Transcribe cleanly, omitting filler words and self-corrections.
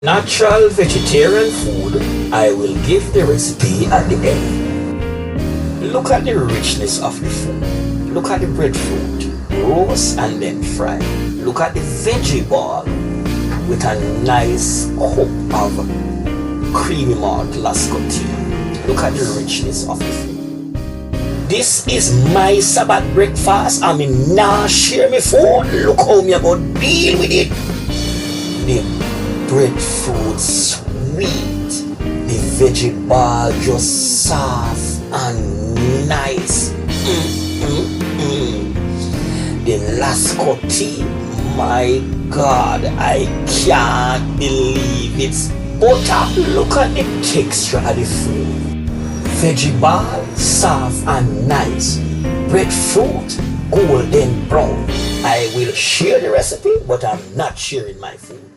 natural vegetarian food, I will give the recipe at the end. Look at the richness of the food. Look at the breadfruit, roast and then fry. Look at the veggie ball with a nice cup of creamy malt lasco tea. Look at the richness of the food. This is my Sabbath breakfast. I mean, now share my food. Look how me about deal with it. The breadfruit sweet, the veggie ball just soft and nice. The lasco tea, my God, I can't believe it's butter. Look at the texture of the food. Veggie ball, soft and nice. Breadfruit, golden brown. I will share the recipe, but I'm not sharing my food.